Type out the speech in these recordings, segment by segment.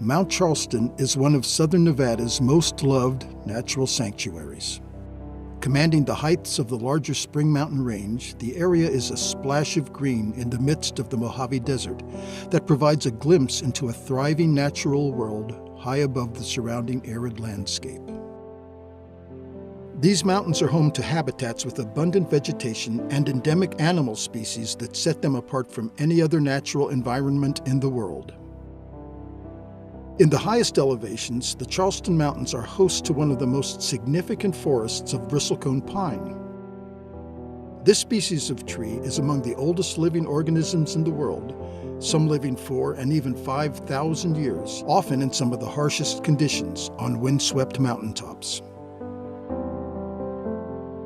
Mount Charleston is one of southern Nevada's most loved natural sanctuaries. Commanding the heights of the larger Spring Mountain Range, the area is a splash of green in the midst of the Mojave Desert that provides a glimpse into a thriving natural world high above the surrounding arid landscape. These mountains are home to habitats with abundant vegetation and endemic animal species that set them apart from any other natural environment in the world. In the highest elevations, the Charleston Mountains are host to one of the most significant forests of bristlecone pine. This species of tree is among the oldest living organisms in the world, some living 4 and even 5,000 years, often in some of the harshest conditions on windswept mountaintops.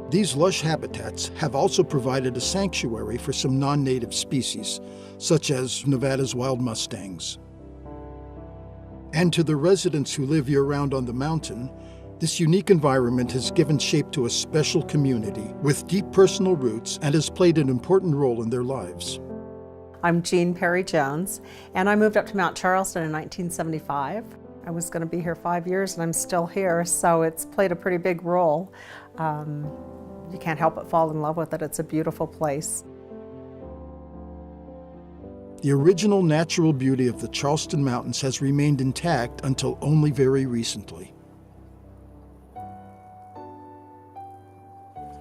These lush habitats have also provided a sanctuary for some non-native species, such as Nevada's wild mustangs. And to the residents who live year-round on the mountain, this unique environment has given shape to a special community with deep personal roots and has played an important role in their lives. I'm Jean Perry Jones, and I moved up to Mount Charleston in 1975. I was going to be here 5 years, and I'm still here, so it's played a pretty big role. You can't help but fall in love with it. It's a beautiful place. The original natural beauty of the Charleston Mountains has remained intact until only very recently.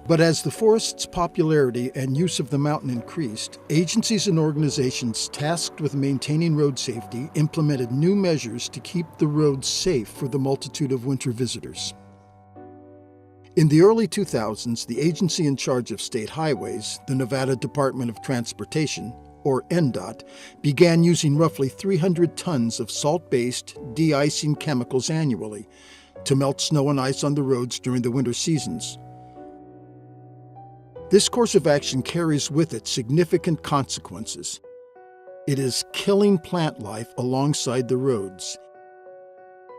But as the forest's popularity and use of the mountain increased, agencies and organizations tasked with maintaining road safety implemented new measures to keep the roads safe for the multitude of winter visitors. In the early 2000s, the agency in charge of state highways, the Nevada Department of Transportation, or NDOT, began using roughly 300 tons of salt-based de-icing chemicals annually to melt snow and ice on the roads during the winter seasons. This course of action carries with it significant consequences. It is killing plant life alongside the roads.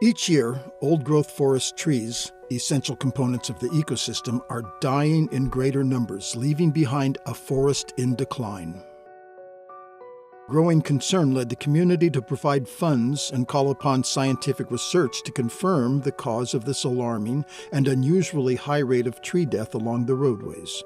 Each year, old-growth forest trees, essential components of the ecosystem, are dying in greater numbers, leaving behind a forest in decline. Growing concern led the community to provide funds and call upon scientific research to confirm the cause of this alarming and unusually high rate of tree death along the roadways.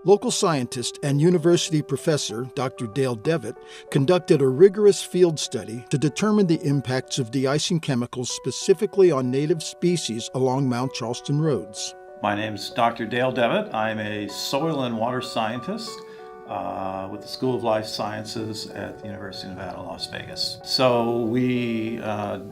Local scientist and university professor Dr. Dale Devitt conducted a rigorous field study to determine the impacts of de-icing chemicals specifically on native species along Mount Charleston roads. My name is Dr. Dale Devitt. I'm a soil and water scientist with the School of Life Sciences at the University of Nevada, Las Vegas. So we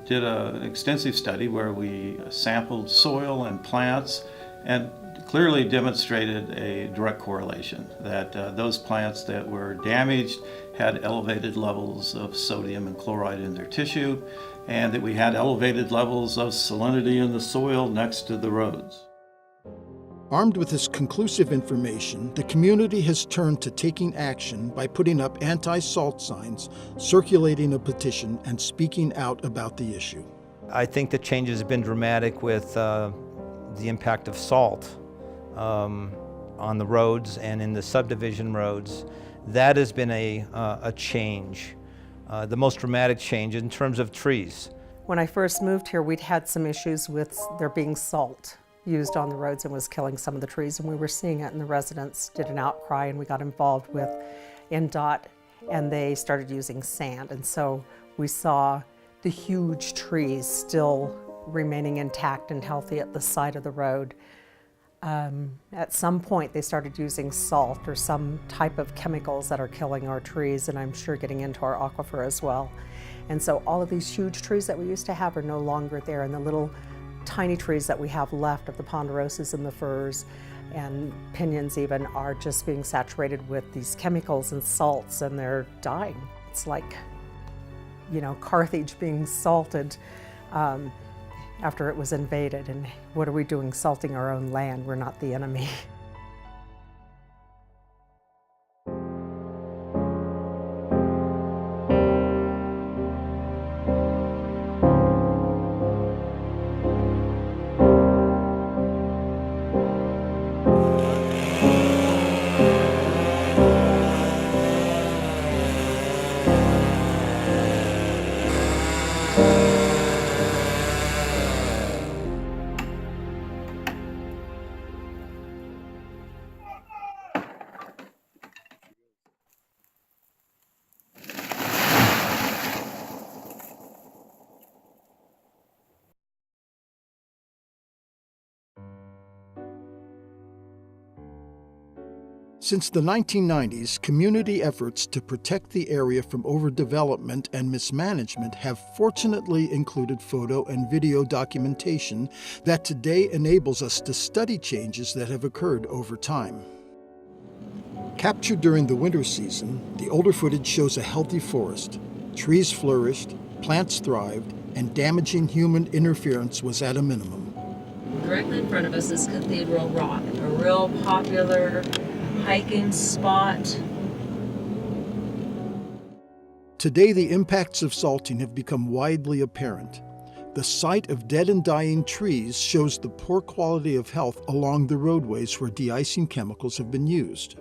did an extensive study where we sampled soil and plants and clearly demonstrated a direct correlation that those plants that were damaged had elevated levels of sodium and chloride in their tissue, and that we had elevated levels of salinity in the soil next to the roads. Armed with this conclusive information, the community has turned to taking action by putting up anti-salt signs, circulating a petition, and speaking out about the issue. I think the changes have been dramatic with the impact of salt on the roads and in the subdivision roads. That has been a change, the most dramatic change in terms of trees. When I first moved here, we'd had some issues with there being salt used on the roads and was killing some of the trees, and we were seeing it, and the residents did an outcry, and we got involved with NDOT, and they started using sand, and so we saw the huge trees still remaining intact and healthy at the side of the road. At some point they started using salt or some type of chemicals that are killing our trees, and I'm sure getting into our aquifer as well. And so all of these huge trees that we used to have are no longer there, and the little tiny trees that we have left of the ponderosas and the firs and pinyons even are just being saturated with these chemicals and salts, and they're dying. It's like, you know, Carthage being salted after it was invaded, and what are we doing salting our own land? We're not the enemy. Since the 1990s, community efforts to protect the area from overdevelopment and mismanagement have fortunately included photo and video documentation that today enables us to study changes that have occurred over time. Captured during the winter season, the older footage shows a healthy forest. Trees flourished, plants thrived, and damaging human interference was at a minimum. Directly in front of us is Cathedral Rock, a real popular hiking spot. Today, the impacts of salting have become widely apparent. The sight of dead and dying trees shows the poor quality of health along the roadways where de-icing chemicals have been used.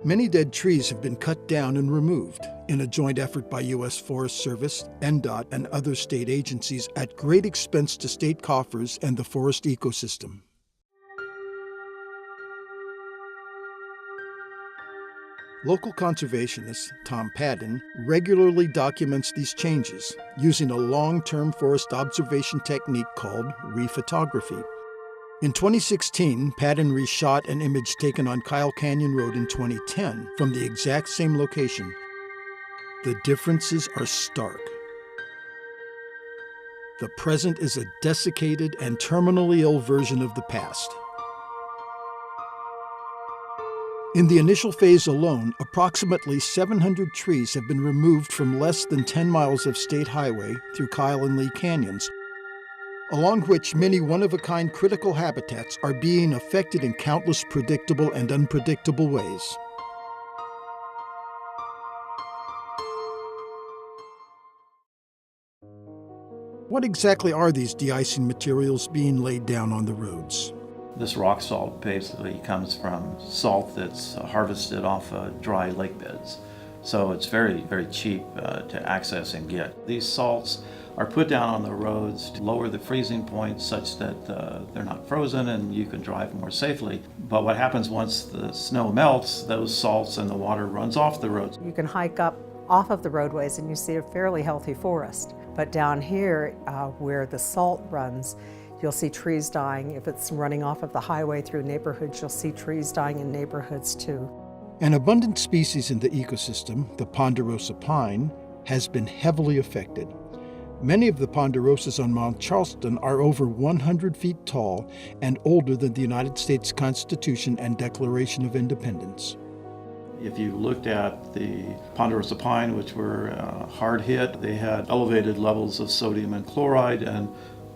Many dead trees have been cut down and removed in a joint effort by U.S. Forest Service, NDOT, and other state agencies at great expense to state coffers and the forest ecosystem. Local conservationist Tom Padden regularly documents these changes using a long-term forest observation technique called rephotography. In 2016, Padden reshot an image taken on Kyle Canyon Road in 2010 from the exact same location. The differences are stark. The present is a desiccated and terminally ill version of the past. In the initial phase alone, approximately 700 trees have been removed from less than 10 miles of state highway through Kyle and Lee Canyons, along which many one-of-a-kind critical habitats are being affected in countless predictable and unpredictable ways. What exactly are these de-icing materials being laid down on the roads? This rock salt basically comes from salt that's harvested off dry lake beds. So it's very, very cheap to access and get. These salts are put down on the roads to lower the freezing point such that they're not frozen and you can drive more safely. But what happens once the snow melts, those salts and the water runs off the roads. You can hike up off of the roadways and you see a fairly healthy forest. But down here where the salt runs, you'll see trees dying. If it's running off of the highway through neighborhoods, you'll see trees dying in neighborhoods too. An abundant species in the ecosystem, the ponderosa pine, has been heavily affected. Many of the ponderosas on Mount Charleston are over 100 feet tall and older than the United States Constitution and Declaration of Independence. If you looked at the ponderosa pine, which were hard hit, they had elevated levels of sodium and chloride and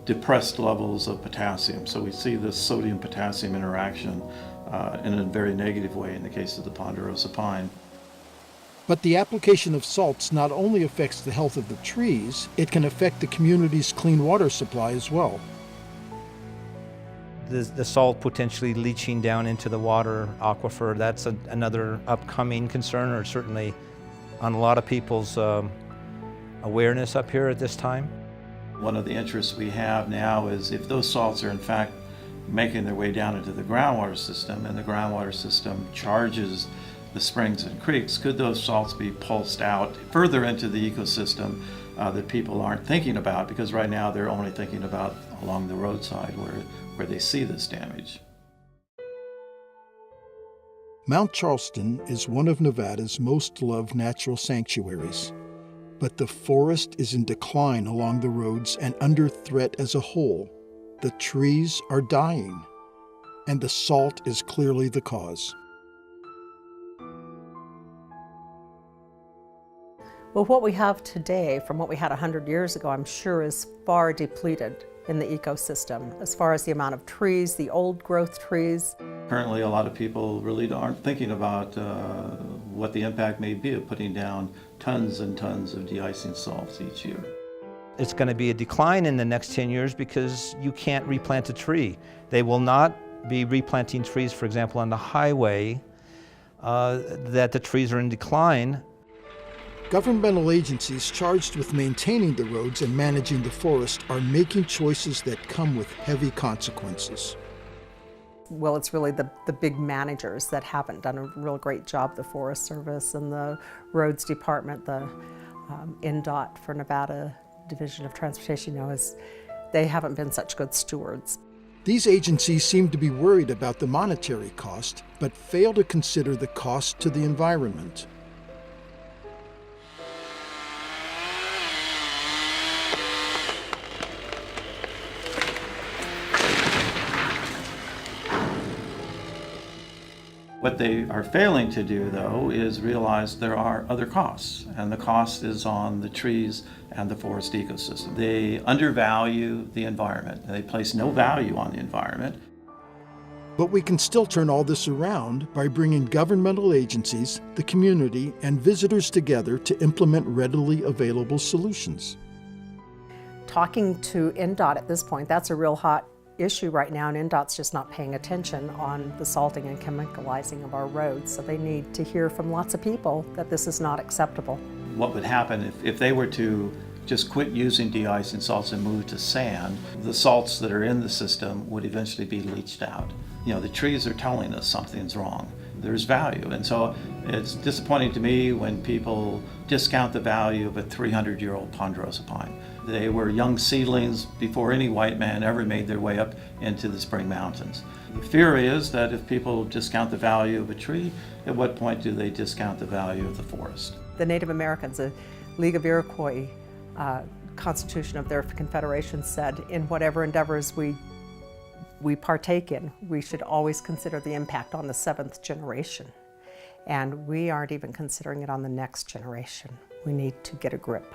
depressed levels of potassium. So we see this sodium-potassium interaction in a very negative way in the case of the ponderosa pine. But the application of salts not only affects the health of the trees, it can affect the community's clean water supply as well. The salt potentially leaching down into the water aquifer, that's another upcoming concern, or certainly on a lot of people's awareness up here at this time. One of the interests we have now is if those salts are in fact making their way down into the groundwater system and the groundwater system charges the springs and creeks, could those salts be pulsed out further into the ecosystem that people aren't thinking about, because right now they're only thinking about along the roadside where they see this damage. Mount Charleston is one of Nevada's most loved natural sanctuaries. But the forest is in decline along the roads and under threat as a whole. The trees are dying, and the salt is clearly the cause. Well, what we have today from what we had 100 years ago, I'm sure is far depleted in the ecosystem as far as the amount of trees, the old growth trees. Currently, a lot of people really aren't thinking about what the impact may be of putting down tons and tons of de-icing salts each year. It's going to be a decline in the next 10 years because you can't replant a tree. They will not be replanting trees, for example, on the highway, that the trees are in decline. Governmental agencies charged with maintaining the roads and managing the forest are making choices that come with heavy consequences. Well, it's really the big managers that haven't done a real great job. The Forest Service and the Roads Department, the NDOT for Nevada Division of Transportation, they haven't been such good stewards. These agencies seem to be worried about the monetary cost, but fail to consider the cost to the environment. What they are failing to do, though, is realize there are other costs, and the cost is on the trees and the forest ecosystem. They undervalue the environment. They place no value on the environment. But we can still turn all this around by bringing governmental agencies, the community, and visitors together to implement readily available solutions. Talking to NDOT at this point, that's a real hot issue right now, and NDOT's just not paying attention on the salting and chemicalizing of our roads. So they need to hear from lots of people that this is not acceptable. What would happen if they were to just quit using de-icing salts and move to sand? The salts that are in the system would eventually be leached out. You know, the trees are telling us something's wrong. There's value, and so it's disappointing to me when people discount the value of a 300-year-old ponderosa pine. They were young seedlings before any white man ever made their way up into the Spring Mountains. The fear is that if people discount the value of a tree, at what point do they discount the value of the forest? The Native Americans, the League of Iroquois Constitution of their Confederation said, in whatever endeavors we partake in, we should always consider the impact on the 7th generation. And we aren't even considering it on the next generation. We need to get a grip.